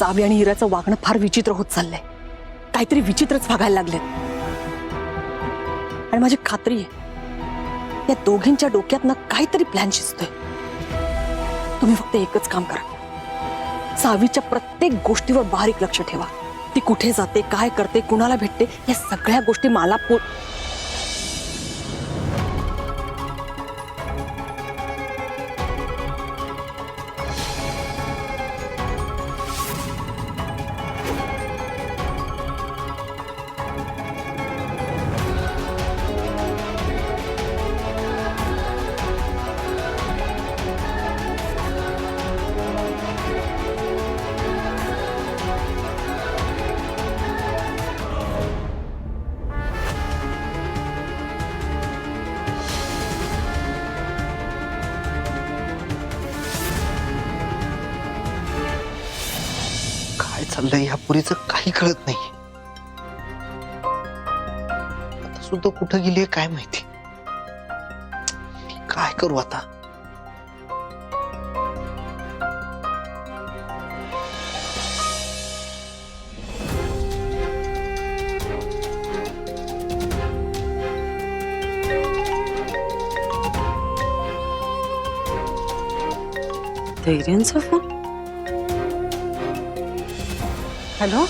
सावी आणि इराचं वागणं फार विचित्र होत चाललंय. काहीतरी विचित्रच वागायला लागलेत. आणि माझी खात्री आहे या दोघींच्या डोक्यात ना काहीतरी प्लॅन शिजतोय. तुम्ही फक्त एकच काम करा, सावीच्या प्रत्येक गोष्टीवर बारीक लक्ष ठेवा. ती कुठे जाते, काय करते, कुणाला भेटते, या सगळ्या गोष्टी मला काय चाललंय या पुरीचं काही कळत नाही. आता सुद्धा कुठं गेली काय माहिती. काय करू आता. धैर्यांचा फोन. हॅलो.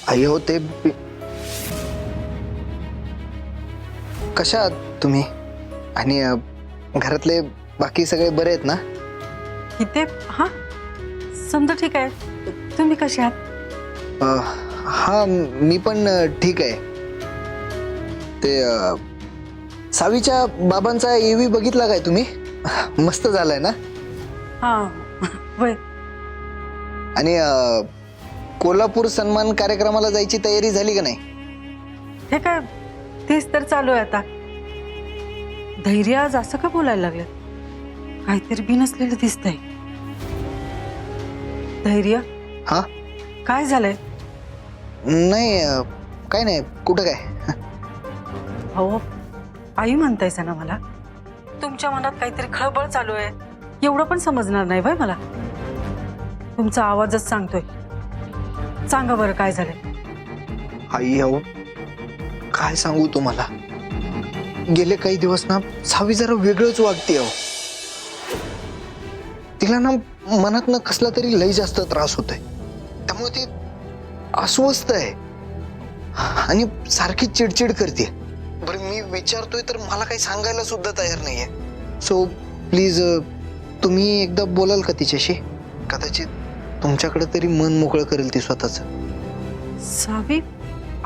आई हो ते कशा आहात तुम्ही आणि घरातले बाकी सगळे बरे आहेत ना? इथे हा समजा ठीक आहे. तुम्ही कसे आहात? हा मी पण ठीक आहे. ते सावीच्या बाबांचा एव्ही बघितला काय तुम्ही? मस्त झालाय ना? हा वय. आणि कोल्हापूर सन्मान कार्यक्रमाला जायची तयारी झाली का नाही? हे काय तेच तर चालू आहे आता. धैर्य आज असं का बोलायला लागलं? काहीतरी बिनसलेलं दिसतंय. धैर्य. हा काय झालंय? नाही काय नाही. कुठं काय? हो आई म्हणतायसा ना मला. तुमच्या मनात काहीतरी खळबळ चालू आहे एवढं पण समजणार नाही बाय मला. तुमचा आवाजच सांगतोय. सांगा बरं काय झालंय? आई हो काय सांगू तुम्हाला. गेले काही दिवस ना सावी जरा वेगळंच वागते. अहो तिला ना मनात ना कसला तरी लय जास्त त्रास होतोय. त्यामुळे ती अस्वस्थ आहे आणि सारखी चिडचिड करते. बरं मी विचारतोय तर मला काही सांगायला सुद्धा तयार नाहीये. सो प्लीज तुम्ही एकदा बोलाल का तिच्याशी? कदाचित तुमच्याकडे तरी मन मोकळं करेल ती स्वतःच. सावी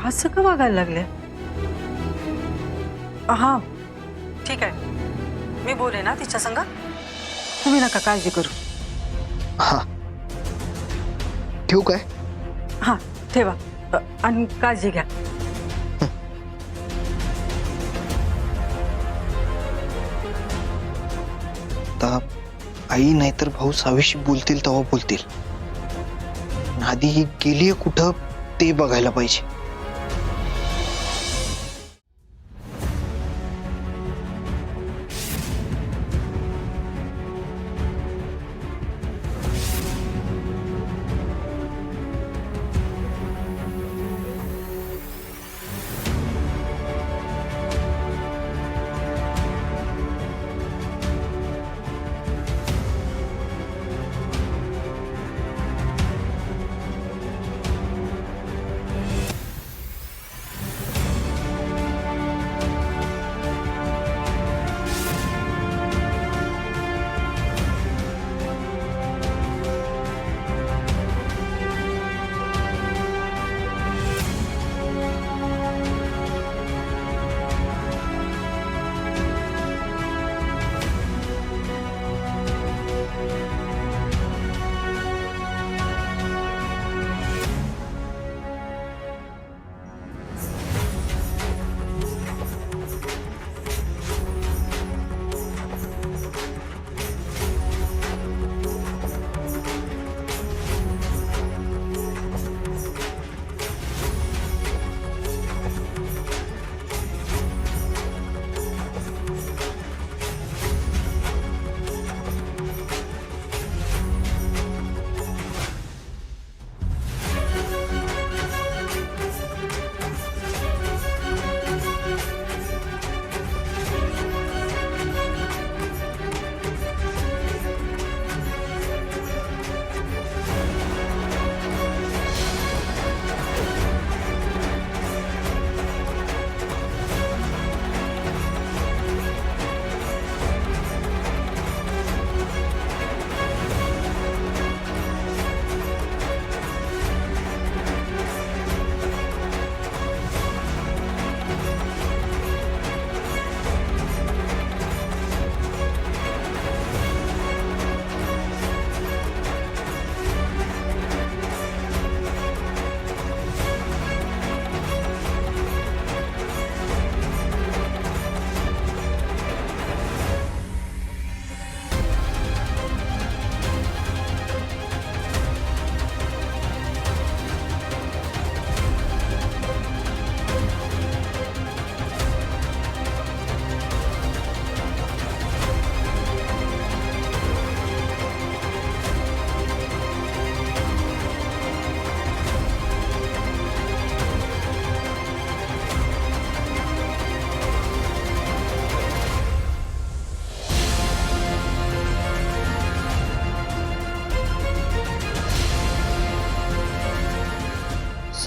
असं का वागायला लागले? हा ठीक आहे, मी बोले ना तिच्या संग. तुम्ही नका काळजी करू. हा ठेवू काय? हा ठेवा आणि काळजी घ्या. आता आई नाहीतर भाऊ सावीशी बोलतील तेव्हा बोलतील. आधी ही गेलीये कुठं ते बघायला पाहिजे.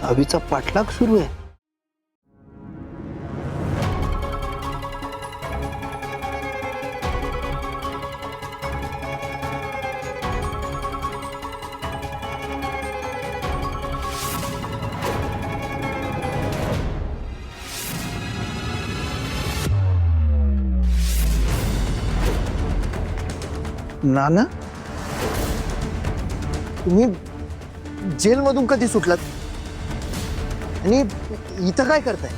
सावीचा पाठलाग सुरू आहे. नाना, तुम्ही जेलमधून कधी सुटलात आणि इथं काय करताय?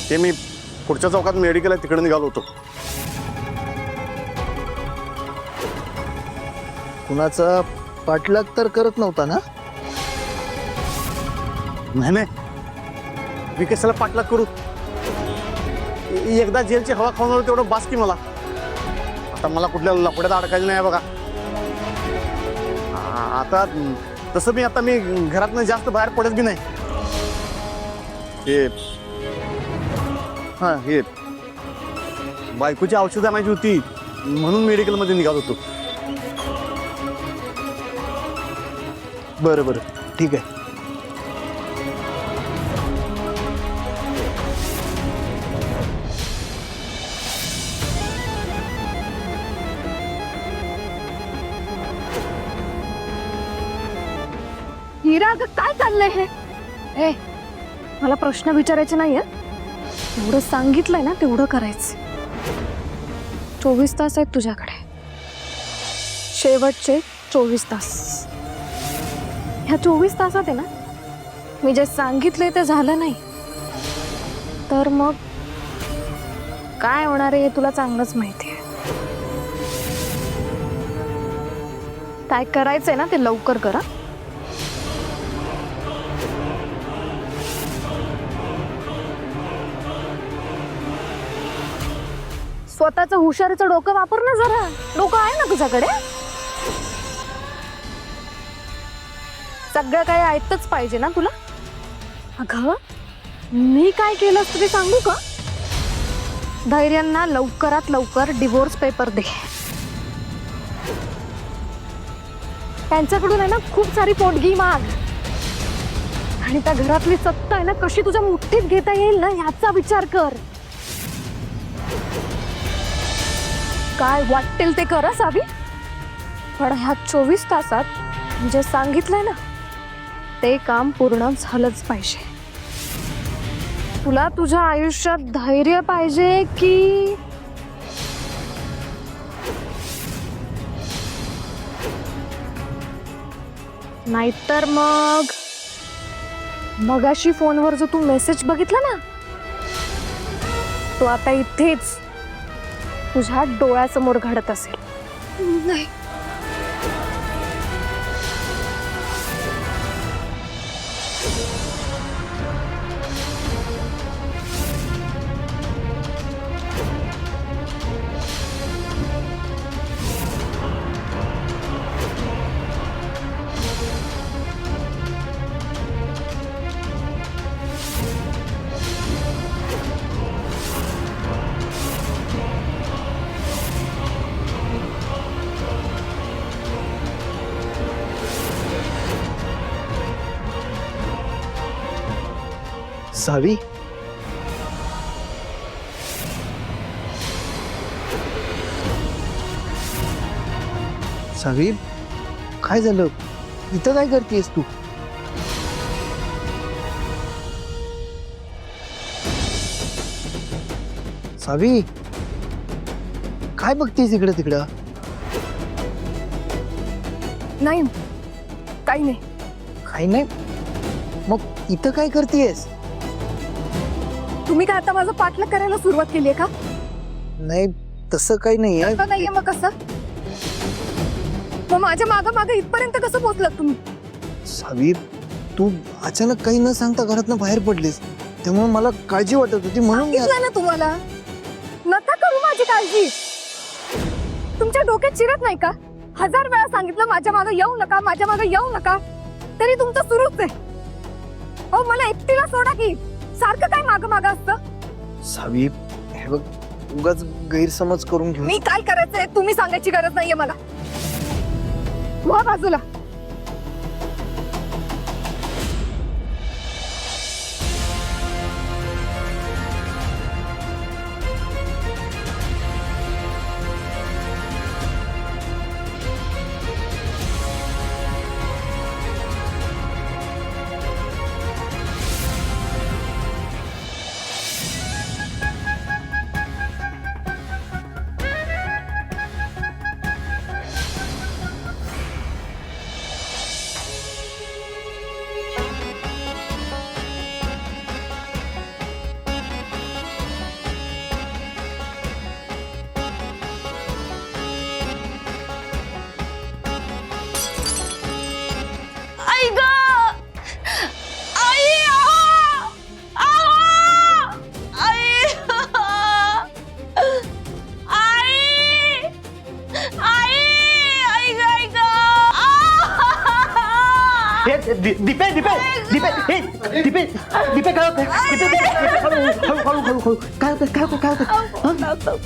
ते मी पुढच्या चौकात मेडिकल आहे तिकडे निघालो होतो. कुणाचा पाठलाग तर करत नव्हता ना? नाही नाही, मी कशाला पाठलाग करू? एकदा जेलची हवा खाऊन तेवढं बास की मला. आता मला कुठल्या लफड्यात अडकायचं नाही बघा. आता तसं मी घरातनं जास्त बाहेर पडत बी नाही. हे बायकोची औषध आणायची होती म्हणून मेडिकलमध्ये निघालो होतो. बरं बरं, ठीक आहे. हिरा, अगं काय चाललंय हे? ए, मला प्रश्न विचारायचे नाहीये. एवढं सांगितलंय ना तेवढं करायचं. 24 तास आहेत तुझ्याकडे, शेवटचे 24 तास. ह्या 24 तासात आहे ना, मी जे सांगितलंय ते झालं नाही तर मग काय होणार आहे हे तुला चांगलंच माहिती आहे. काय करायचंय ना ते लवकर करा. स्वतःचं हुशारीचं डोकं वापर ना जरा. डोकं आहे ना तुझ्याकडे? सगळं काही ऐकतच पाहिजे ना तुला? अगं, मी काय केलं असतं ते सांगू का? धैर्यांना लवकरात लवकर डिवोर्स पेपर दे. त्यांच्याकडून आहे ना खूप सारी पोटगी माग आणि त्या घरातली सत्ता आहे ना कशी तुझ्या मुठीत घेता येईल ना ह्याचा विचार कर. काय वाटेल ते करा सावी, पण ह्या 24 तासात जे सांगितलंय ना ते काम पूर्ण झालंच पाहिजे. तुला तुझ्या आयुष्यात धैर्य पाहिजे की नाहीतर मगाशी फोनवर जो तू मेसेज बघितला ना तो आता इथेच तुझ्या डोळ्यासमोर घडत असेल. नाही, सावी, सावी, काय झालं? इथं काय करतेस तू? सावी, काय बघतेस इकडे तिकडं? नाही, काही नाही. काही नाही. मग इथं काय करतेस? तुम्ही काय आता माझं पाठलाग करायला सुरुवात केली आहे का? नाही तसं काही नाही आहे. का नाहीये मग कसं? मग माझ्या मागं मागं इथपर्यंत कसं पोहोचलात तुम्ही? सावी, तू अचानक काही न सांगता घरातनं बाहेर पडलीस, त्यामुळे मला काळजी वाटत होती म्हणून सांगितलं ना तुम्हाला, नका करू माझी काळजी. तुमच्या डोक्यात शिरत नाही का? 1000 वेळा सांगितलं माझ्या मागं येऊ नका, माझ्या मागं येऊ नका, तरी तुमचं सुरूच आहे. अहो मला एकटीला सोडा की, सारखं काय मागं मागं असतं? सावी, हे बघ, उगाच गैरसमज करून घेऊ. मी काय करायचंय तुम्ही सांगायची गरज नाहीये मला. व्हा बाजूला. आई ग, आई, आई, आई ग, आई ग. दीपे दीपे दीपे हे दीपे दीपे काय होतंय? दीपे हळू हळू हळू हळू काय होतंय? काय होतं? काय होतं? काय होतं?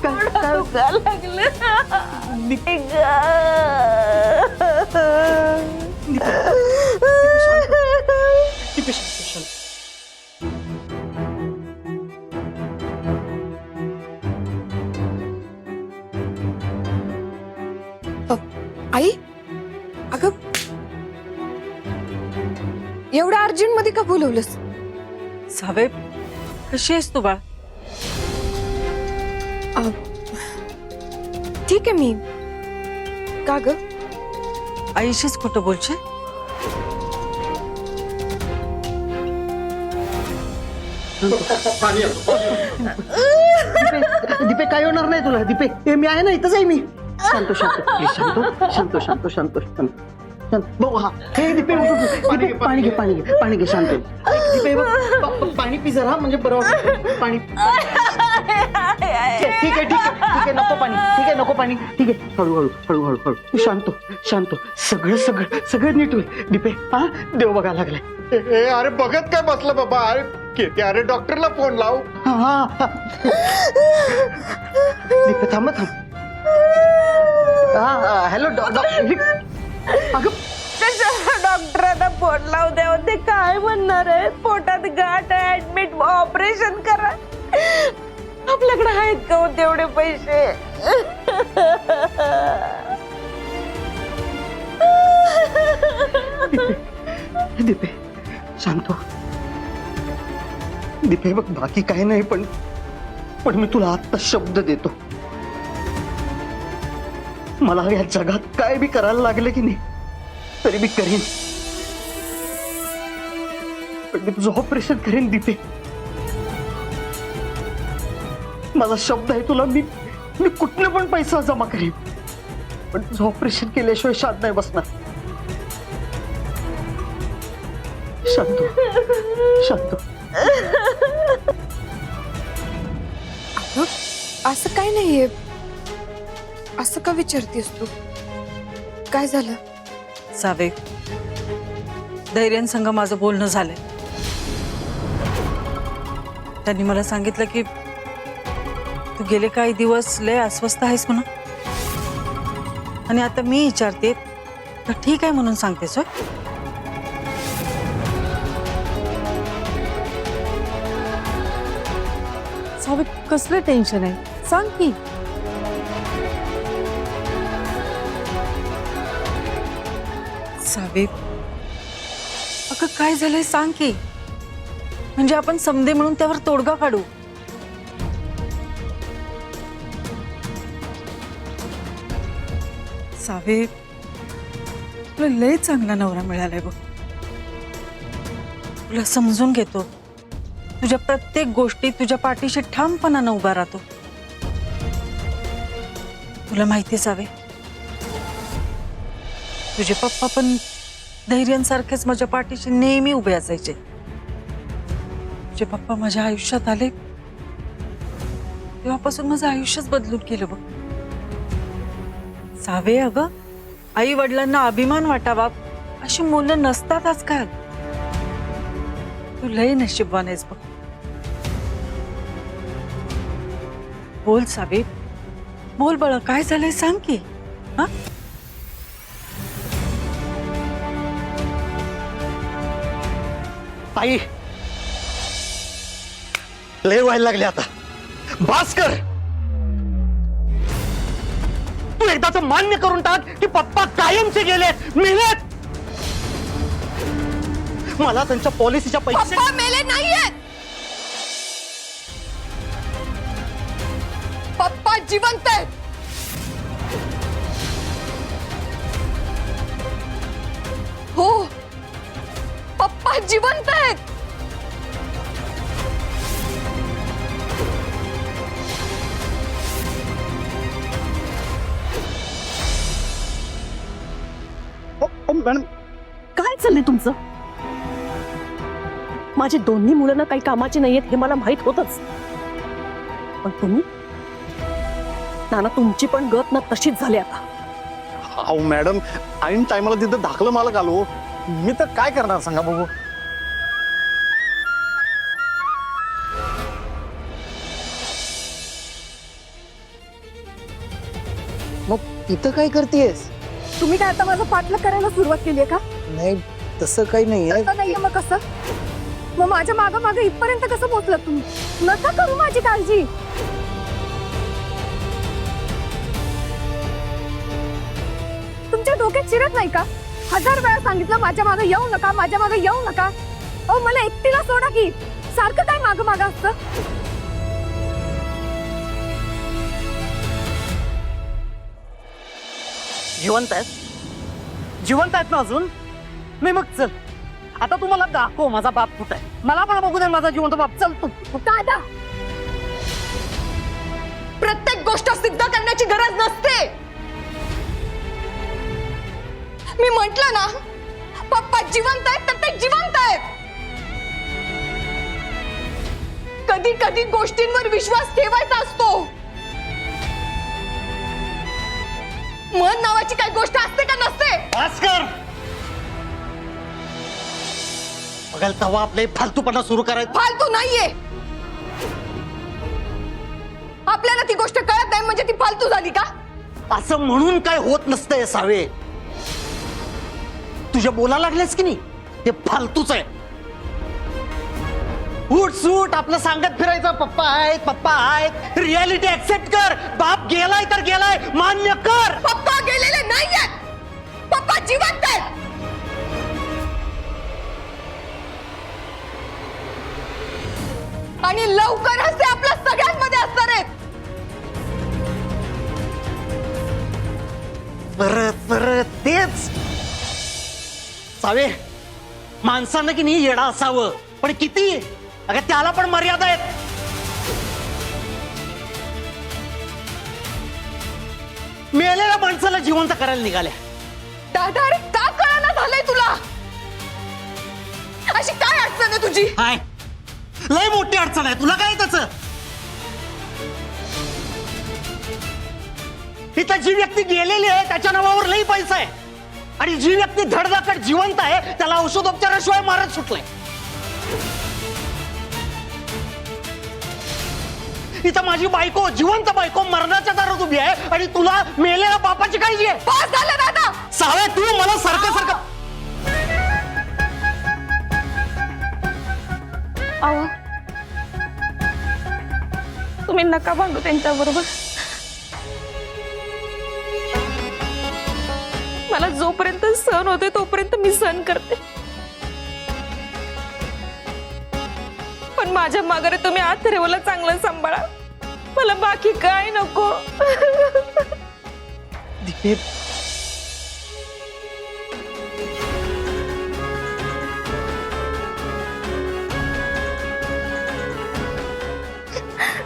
काय होतं? लागलं. दीपे दीपे शांत. आई, अगं एवढ्या अर्जंट मध्ये का बोलवलंस? सावे, कशी आहेस तू बाळ? ठीक आहे मी. का ग? आईशीच खोटं बोलशील? दीपे काय होणार नाही तुला. दीपे हे मी आहे ना, इथंच आहे मी. शांत शांत प्लीज, शांत शांत शांत शांत शांत. भाऊ हा हे दीपे दीपे पाणी घे पाणी घे पाणी घे शांत. दीपे पाणी पी जरा, म्हणजे बरं वाटतं. पाणी ठीक आहे ठीक आहे ठीक आहे, नको पाणी. ठीक आहे नको पाणी. ठीक आहे, हळूहळू हळूहळू हळू. शांत शांत. सगळं सगळं सगळं नीट होईल. दीपे हा देव बघायला लागलाय. अरे बघत काय बसलं बाबा? अरे केते, अरे डॉक्टरला फोन लाव. हा दीपे थांब थांब. हा हॅलो डॉक्टर. अगं कशाला डॉक्टरांना फोन लावू द्यावं? ते काय म्हणणार आहे? पोटात गाठ आहे, ऍडमिट, ऑपरेशन करा. आपल्याकडे आहेत का हो तेवढे पैसे? दीपे शांत हो. दीपे बघ, बाकी काही नाही, पण मी तुला आत्ता शब्द देतो, मला या जगात काय बी करायला लागलं की नाही तरी मी करीन. पण मी तुझं ऑपरेशन करेन दीपे. माझा शब्द आहे तुला. मी कुठने पण पैसा जमा करेन, पण तुझं ऑपरेशन केल्याशिवाय शांत नाही बसणार. शांत शांत. असं काय नाहीये. असं का विचारतेस तू? काय झालं? सावे, धैर्यन संग माझं बोलणं झालंय. त्यांनी मला सांगितलं की तू गेले काही दिवस लय अस्वस्थ आहेस म्हणून, आणि आता मी विचारते तर ठीक आहे म्हणून सांगतेस होय? सावे, कसलं टेन्शन आहे सांग की. सावे, अगं काय झालंय सांग की, म्हणजे आपण समदे म्हणून त्यावर तोडगा काढू. सावे तुला लय चांगला नवरा मिळालाय बघ. तुला समजून घेतो, तुझ्या प्रत्येक गोष्टी तुझ्या पाठीशी ठामपणानं उभा राहतो. तुला माहिती सावे, तुझे पप्पा पण धैर्यांसारखेच माझ्या पाठीशी नेहमी उभे असायचे. तुझे पप्पा माझ्या आयुष्यात आले तेव्हापासून माझं आयुष्यच बदलून गेलं बघ. सावे, अगं आई वडिलांना अभिमान वाटावा अशी मुलं नसतात आजकाल. तू लय नशीबवान आहेस बघ. बोल सावे, बोल बाळा, काय झालंय सांग की. हा, ताई, लय व्हायला लागले आता. भास्कर, तू एकदाच मान्य करून टाक की पप्पा कायमचे गेलेत, मेलेत. मला त्यांच्या पॉलिसीच्या पैसे पप्पा मेले नाहीयेत. पप्पा जिवंत आहेत. हो, पप्पा जिवंत आहेत. मॅडम, काय चाललंय तुमचं? माझी दोन्ही मुलं ना काही कामाची नाहीयेत हे मला माहित होतच, पण तुम्ही नाना, तुमची पण गत ना तशीच झाली आता. अहो मॅडम, ऐन टायमाला तिथं धाकलं मालक आलो, मी तर काय करणार सांगा बघू. मग इथं काय करतेस? तुम्ही काय आता माझं पाठलाग करायला सुरुवात केली आहे का? नाही, तसं काही नाही आहे. आता नाहीये मग कसं? मग माझ्या मागं मागं इथपर्यंत कसं पोहोचलात तुम्ही? नका करू माझी काळजी. तुमच्या डोक्यात शिरत नाही का? 1000 वेळा सांगितलं माझ्या मागं येऊ नका, माझ्या मागं येऊ नका. अहो, मला एकटीला सोडा की. सारखं काय मागं मागं असतं? जिवंत आहेत? जिवंत आहेत ना अजून? नाही मग चल, आता तुम्हाला दाखव माझा बाप कुठं आहे. मला पण बघू दे माझा जिवंत बाप. चल तू. दादा, प्रत्येक गोष्ट सिद्ध करण्याची गरज नसते. मी म्हंटल ना, पप्पा जिवंत आहेत तर ते जिवंत आहेत. कधी कधी गोष्टींवर विश्वास ठेवायचा असतो. मन नावाची काही गोष्ट असते का नसते? भास्कर, बघाल तेव्हा आपले फालतूपणा सुरू करायचं. फालतू नाहीये. आपल्याला ती गोष्ट कळत नाही म्हणजे ती फालतू झाली का? असं म्हणून काय होत नसतंय सावे. तुझ्या बोलायला लागलेस की नाही, हे फालतूच आहे. उठ सूट आपलं सांगत फिरायचं पप्पा आहेत, पप्पा आहेत. रियालिटी ऍक्सेप्ट कर. बाप गेलाय तर गेलाय, मान्य कर. पप्पा गेलेले नाहीयेत. पप्पा जिवंत आहेत. आणि लवकरच ते आपल्या सगळ्यांमध्ये असणार आहेत. परत परत तेच. सावे, माणसानं की नाही येडा असावं, पण किती? अगं त्याला पण मर्यादा आहेत. मेलेल्या माणसाला जिवंत करायला निघाल्या. दादा, अरे का कळना झालंय तुला? अशी काय अडचण आहे तुझी? हाय, लय मोठी अडचण आहे. तुला काय त्याच? इथं जी व्यक्ती गेलेली आहे त्याच्या नावावर लई पैसा आहे, आणि जी व्यक्ती धडधाकट जिवंत आहे त्याला औषधोपचाराशिवाय मारत सुटलाय. इथं माझी बायको, जिवंत बायको मरणाच्या दारात उभी आहे, आणि तुला मेलेल्या बापाची काळजी आहे. बस झालं दादा. सावे, तू मला सारखं सारखं. अहो, तुम्ही नका भांडू त्यांच्या बरोबर. मला जोपर्यंत सहन होते तोपर्यंत मी सहन करते, पण माझ्या माघारी तुम्ही अथर्वला चांगलं सांभाळा. मला बाकी काय नको. दीपे,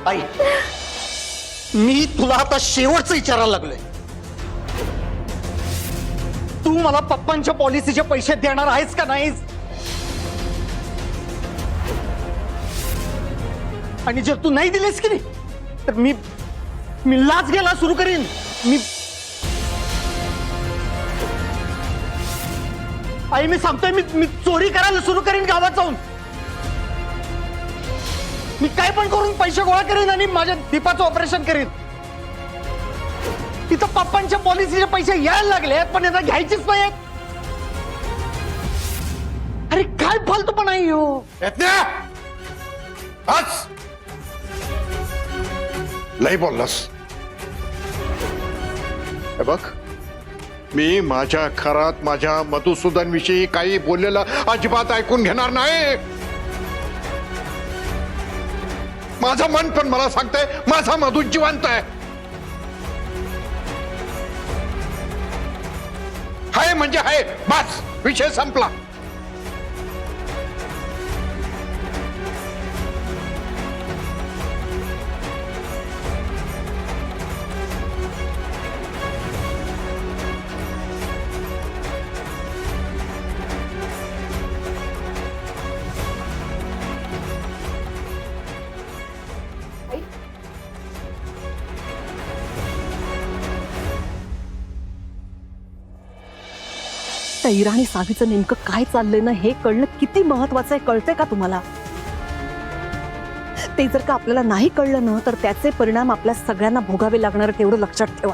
आई, मी तुला आता शेवटचं विचारायला लागलोय. तू मला पप्पांच्या पॉलिसीचे पैसे देणार आहेस का नाहीस? आणि जर तू नाही दिलेस की नाही तर मी लाच घ्यायला सुरू करीन. मी सांगतोय, मी चोरी करायला सुरू करीन गावात जाऊन. मी काय पण करून पैसे गोळा करीन आणि माझ्या दीपाचं ऑपरेशन करीन. तिथं पप्पांच्या पॉलिसीचे पैसे यायला लागले पण यांना घ्यायचीच नाहीत. अरे काय फालतू पण नाही हो. लय बोललास. हे बघ, मी माझ्या घरात माझ्या मधुसूदन विषयी काही बोललेलं अजिबात ऐकून घेणार नाही. माझं मन पण मला सांगतंय माझा मधु जिवंत आहे. हाय म्हणजे हाय, बस विषय संपला. त्या इरा आणि सावीचं नेमकं काय चाललंय ना हे कळणं किती महत्वाचं आहे, कळतंय का तुम्हाला? ते जर का आपल्याला नाही कळलं ना तर त्याचे परिणाम आपल्या सगळ्यांना भोगावे लागणार आहेत, तेवढं लक्षात ठेवा.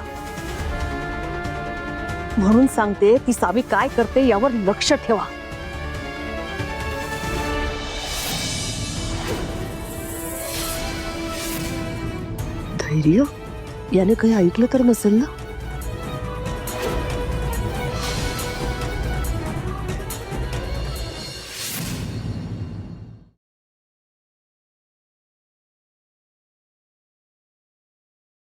म्हणून सांगते, ती सावी काय करते यावर लक्ष ठेवा. धैर्य, याने काही ऐकलं तर नसेल ना?